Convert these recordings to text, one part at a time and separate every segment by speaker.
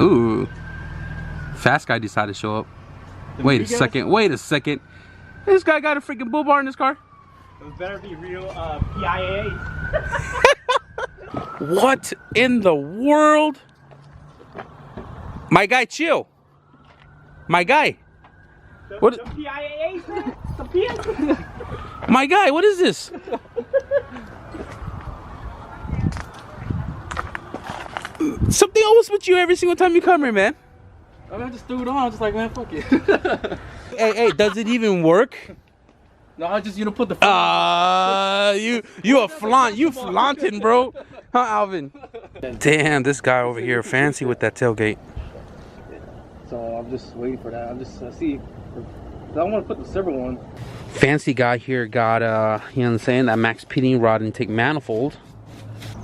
Speaker 1: Ooh. Fast guy decided to show up. Wait a second. Wait a second. This guy got a freaking bull bar in his car.
Speaker 2: It better be real PIA.
Speaker 1: What in the world? My guy, chill. My guy. What?
Speaker 2: The PIAs, man. The PIAs.
Speaker 1: My guy, what is this? Something always with you every single time you come here, man.
Speaker 3: I mean, I just threw it on. I was just like, man, fuck it.
Speaker 1: Hey, does it even work?
Speaker 3: No, I just, put the.
Speaker 1: You a flaunt. You flaunting, bro. Huh, Alvin? Damn, this guy over here fancy with that tailgate.
Speaker 3: So I'm just waiting for that. I'm just see. I don't want to put the silver one.
Speaker 1: Fancy guy here got you know what I'm saying, that max pitting rod intake manifold,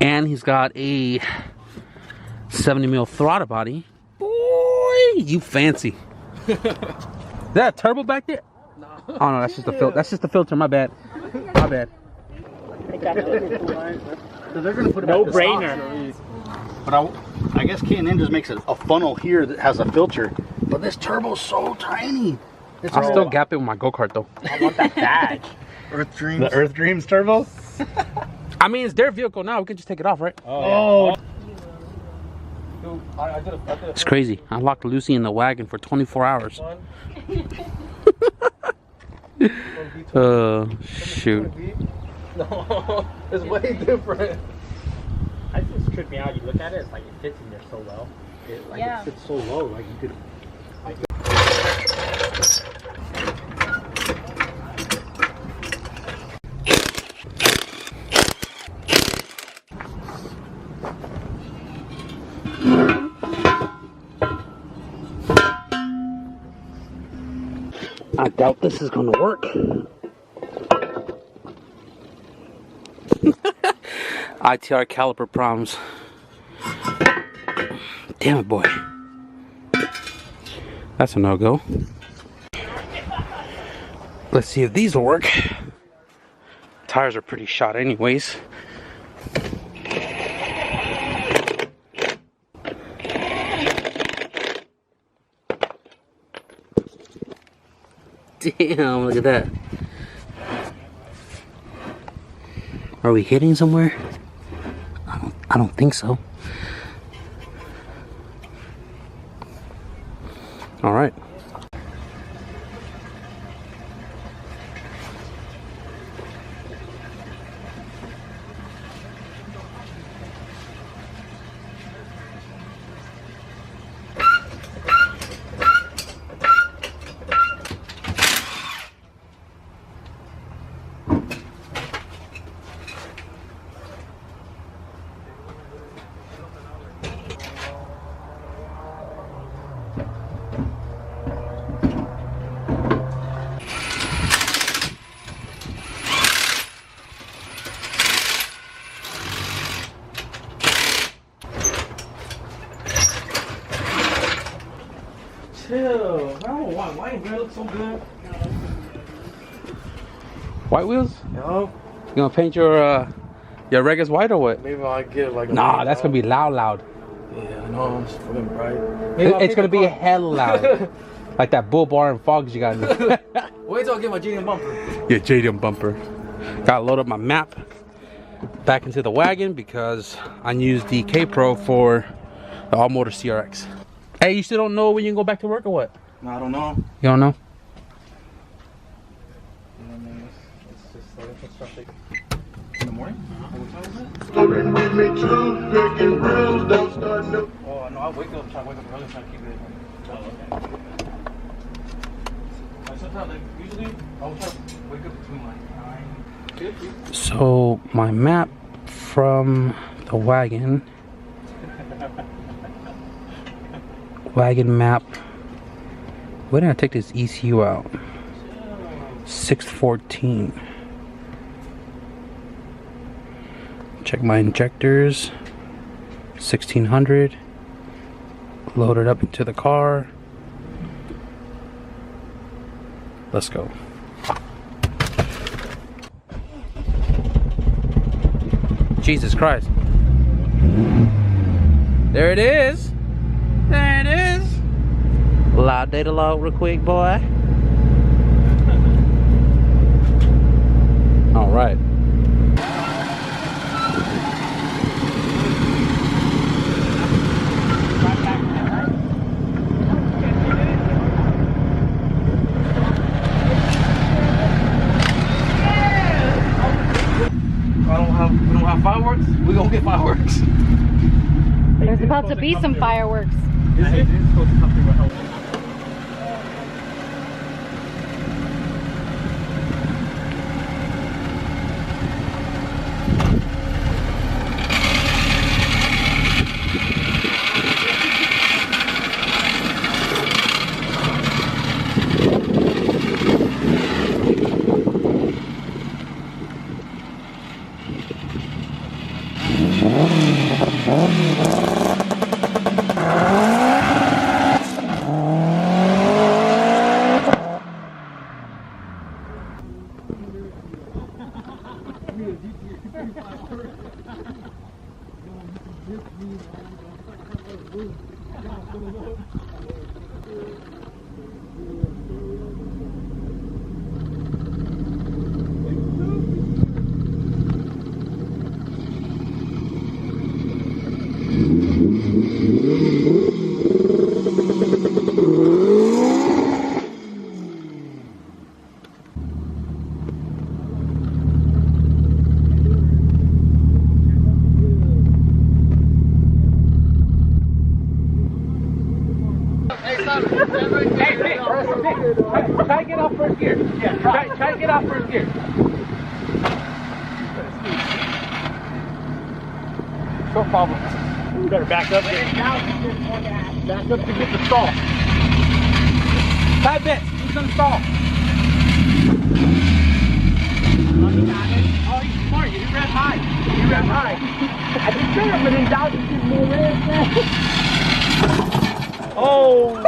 Speaker 1: and he's got a 70mm throttle body. Boy, you fancy. Is that a turbo back there?
Speaker 3: No.
Speaker 1: Oh no, that's just the filter. That's just the filter. My bad. My bad.
Speaker 3: They're gonna put it
Speaker 2: No brainer.
Speaker 4: But I guess K&N just makes a funnel here that has a filter. But this turbo's so tiny.
Speaker 1: I'll still gap it with my go-kart though.
Speaker 2: I want that badge.
Speaker 4: Earth Dreams.
Speaker 5: The Earth Dreams turbo?
Speaker 1: I mean, it's their vehicle now. We can just take it off, right?
Speaker 4: Oh.
Speaker 3: Dude, I did a
Speaker 1: It's crazy. I locked Lucy in the wagon for 24 hours. Shoot.
Speaker 3: No, it's way different.
Speaker 2: I just tripped me out. You look at it, it's like it fits in there so well.
Speaker 4: It fits so low, like you could.
Speaker 1: I doubt this is gonna work. ITR caliper problems. Damn it, boy. That's a no-go. Let's see if these will work. Tires are pretty shot anyways. Damn, look at that. Are we hitting somewhere? I don't think so. All right.
Speaker 3: Chill. I don't know why it looks so good.
Speaker 1: White wheels?
Speaker 3: Yo.
Speaker 1: You gonna paint your Regas white or what?
Speaker 3: Maybe I'll get like a.
Speaker 1: Nah, that's gonna be loud.
Speaker 3: Yeah, I know. I'm just fucking bright.
Speaker 1: It's gonna be hell loud. Like that bull bar and fogs you got.
Speaker 3: Wait till I get my JDM bumper.
Speaker 1: Yeah, JDM bumper. Gotta load up my map back into the wagon because I used the K Pro for the All Motor CRX. Hey, you still don't know when you can go back to work or what?
Speaker 3: No, I don't know.
Speaker 1: You don't know?
Speaker 3: It's just like it's traffic. In the morning? What time is it? Oh, no, I'll wake up, try to wake up early, try to keep it. Oh, okay. Like sometimes, like, usually, I'll try to wake up between like 9:50.
Speaker 1: So, my map from the wagon. Wagon map. Where did I take this ECU out? 614. Check my injectors. 1600. Load it up into the car. Let's go. Jesus Christ. There it is. There Live data log real quick, boy. All right. We don't have fireworks. We gonna get fireworks.
Speaker 5: There's about to be some fireworks.
Speaker 2: Is it? It's supposed to come through a helmet.
Speaker 1: Try to get off first gear. Yeah, try to get off first gear. No problem.
Speaker 2: You better back up. Back up to get the stall.
Speaker 1: 5 bits. He's gonna stall.
Speaker 2: Oh, he got it. Oh, he's smart. He ran high. He ran high. I just said it, but then down to his more red. Oh.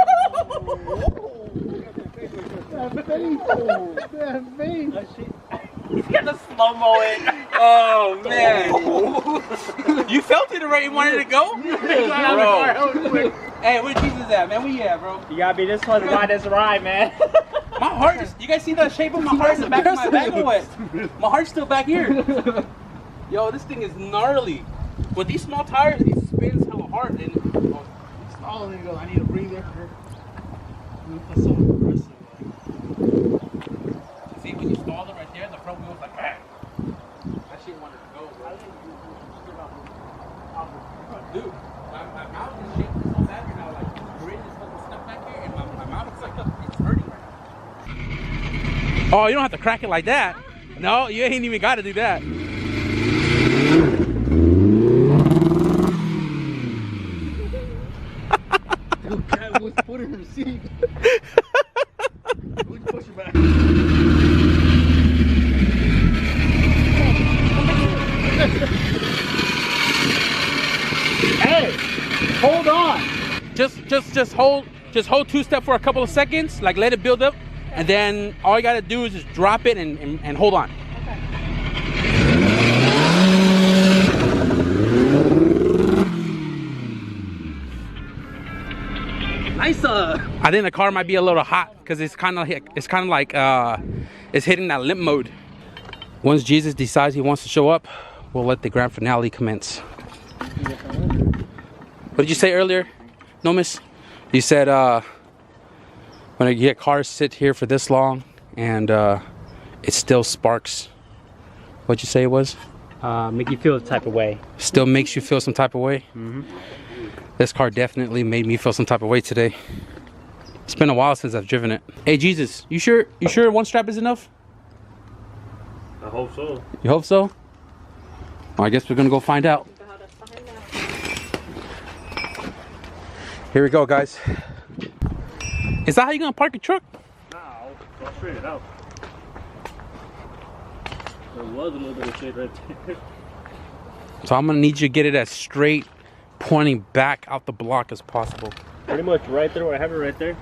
Speaker 2: He's got the slow-mo in.
Speaker 1: Oh man. You felt it already. You wanted to go? Bro. Hey, where Jesus at, man? Where you at, bro?
Speaker 2: You gotta be this one to ride this ride, man.
Speaker 1: My heart is. You guys see the shape of my heart in the back of my back or what? My heart's still back here. Yo, this thing is gnarly. With these small tires, it spins hella hard. And
Speaker 3: Oh, there you go. I need a breather. That's so aggressive.
Speaker 1: see, when you stall it right there, the front wheel's like, ah. That shit wanted to go, bro. Dude, my mouth is shaking so bad right now. Like, this grid is fucking stuck back here, and my mouth is like, it's hurting right now. Oh, you don't have to crack it like that. No, you ain't even got to do that.
Speaker 3: Cat was putting her seat. We push it back.
Speaker 2: Hey, hold on.
Speaker 1: Just hold 2-step for a couple of seconds, like let it build up, and then all you gotta do is just drop it and hold on.
Speaker 3: Nice.
Speaker 1: I think the car might be a little hot because it's kind of like it's hitting that limp mode. Once Jesus decides he wants to show up, we'll let the grand finale commence. What did you say earlier, Nomis? You said when you get cars sit here for this long and it still sparks. What'd you say it was?
Speaker 2: Make you feel the type of way.
Speaker 1: Still makes you feel some type of way? Mm-hmm. This car definitely made me feel some type of way today. It's been a while since I've driven it. Hey Jesus, you sure one strap is enough?
Speaker 2: I hope so.
Speaker 1: You hope so? Well, I guess we're gonna go find out. Here we go, guys. Is that how you're gonna park your truck?
Speaker 2: No, go straight it out. There was a little bit of shade right there.
Speaker 1: So I'm gonna need you to get it as straight, pointing back out the block as possible.
Speaker 2: Pretty much right there where I have it right there.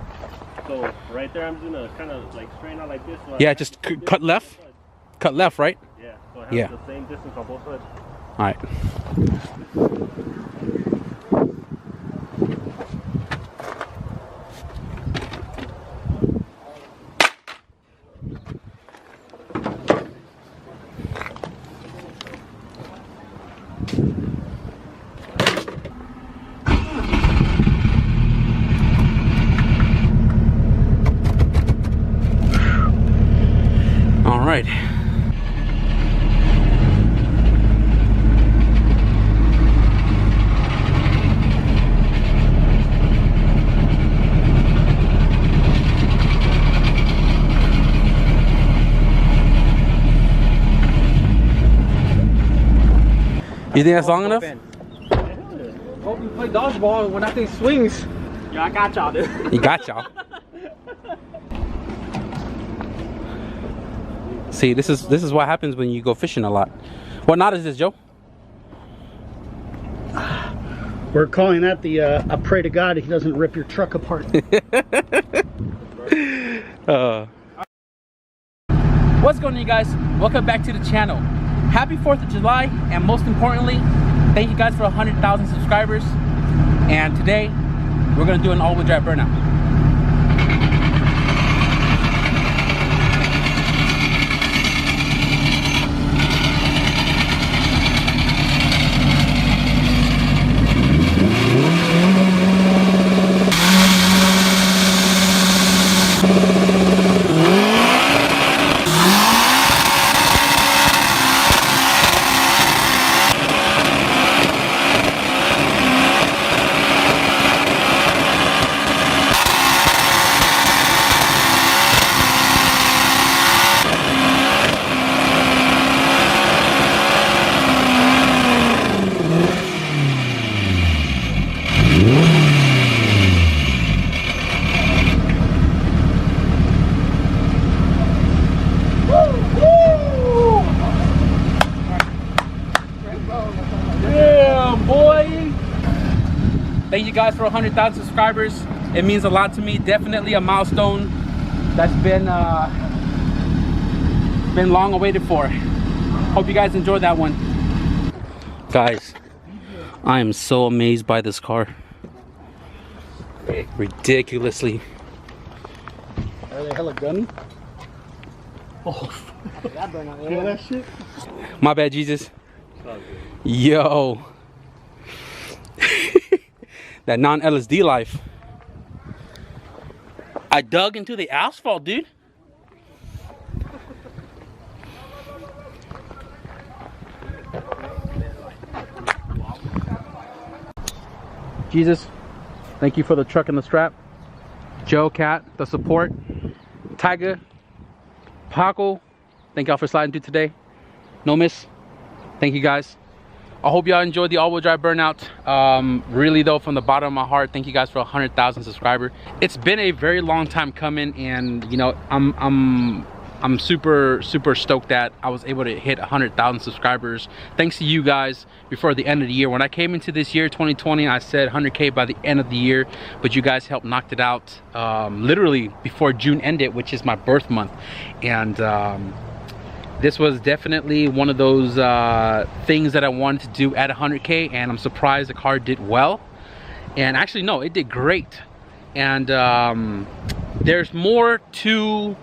Speaker 2: So right there I'm just gonna kind of like straighten out like this. So
Speaker 1: Yeah, just cut left. Cut left, right?
Speaker 2: Yeah, so I have the same distance on both sides.
Speaker 1: Alright. All right. You think that's long enough?
Speaker 3: Hope you play dodgeball when that thing swings.
Speaker 2: Yeah, I got y'all, dude.
Speaker 1: You got y'all. See, this is what happens when you go fishing a lot. What knot is this, Joe?
Speaker 4: We're calling that the I pray to God he doesn't rip your truck apart.
Speaker 1: What's going on, you guys? Welcome back to the channel. Happy 4th of July, and most importantly, thank you guys for 100,000 subscribers. And today, we're gonna do an all-wheel drive burnout. Thank you guys for 100,000 subscribers. It means a lot to me. Definitely a milestone that's been long awaited for. Hope you guys enjoyed that one. Guys, I am so amazed by this car. Ridiculously.
Speaker 4: Are they hella gunny? Oh, feel that shit?
Speaker 1: My bad, Jesus. Yo. That non-LSD life. I dug into the asphalt, dude. Jesus, thank you for the truck and the strap. Joe, Cat, the support. Tiger, Paco, thank y'all for sliding through today. Nomis, thank you guys. I hope y'all enjoyed the all-wheel drive burnout. Really though, from the bottom of my heart, thank you guys for 100,000 subscribers. It's been a very long time coming, and you know, I'm super stoked that I was able to hit 100,000 subscribers thanks to you guys before the end of the year. When I came into this year 2020, I said 100K by the end of the year, but you guys helped knocked it out literally before June ended, which is my birth month. And this was definitely one of those things that I wanted to do at 100K, and I'm surprised the car did well. And actually, no, it did great. And there's more to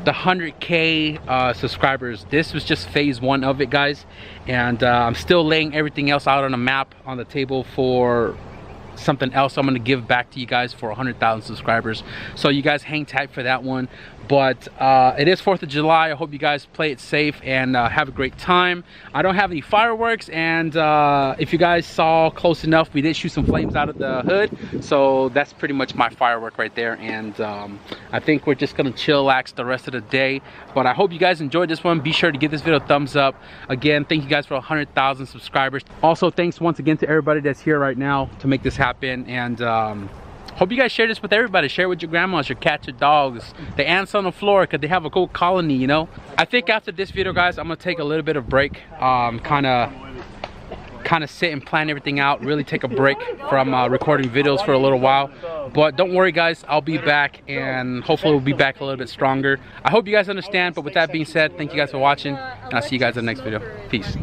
Speaker 1: the 100K subscribers. This was just phase 1 of it, guys. And I'm still laying everything else out on a map on the table for something else I'm gonna give back to you guys for 100,000 subscribers. So you guys hang tight for that one. But it is 4th of July. I hope you guys play it safe and have a great time. I don't have any fireworks, and if you guys saw close enough, we did shoot some flames out of the hood. So that's pretty much my firework right there. And I think we're just gonna chillax the rest of the day. But I hope you guys enjoyed this one. Be sure to give this video a thumbs up. Again, thank you guys for 100,000 subscribers. Also, thanks once again to everybody that's here right now to make this happen. And hope you guys share this with everybody. Share it with your grandmas, your cats, your dogs, the ants on the floor, because they have a cool colony, you know. I think after this video, guys, I'm gonna take a little bit of break, kind of sit and plan everything out, really take a break from recording videos for a little while. But don't worry, guys, I'll be back, and hopefully we'll be back a little bit stronger. I hope you guys understand. But with that being said, thank you guys for watching, and I'll see you guys in the next video. Peace.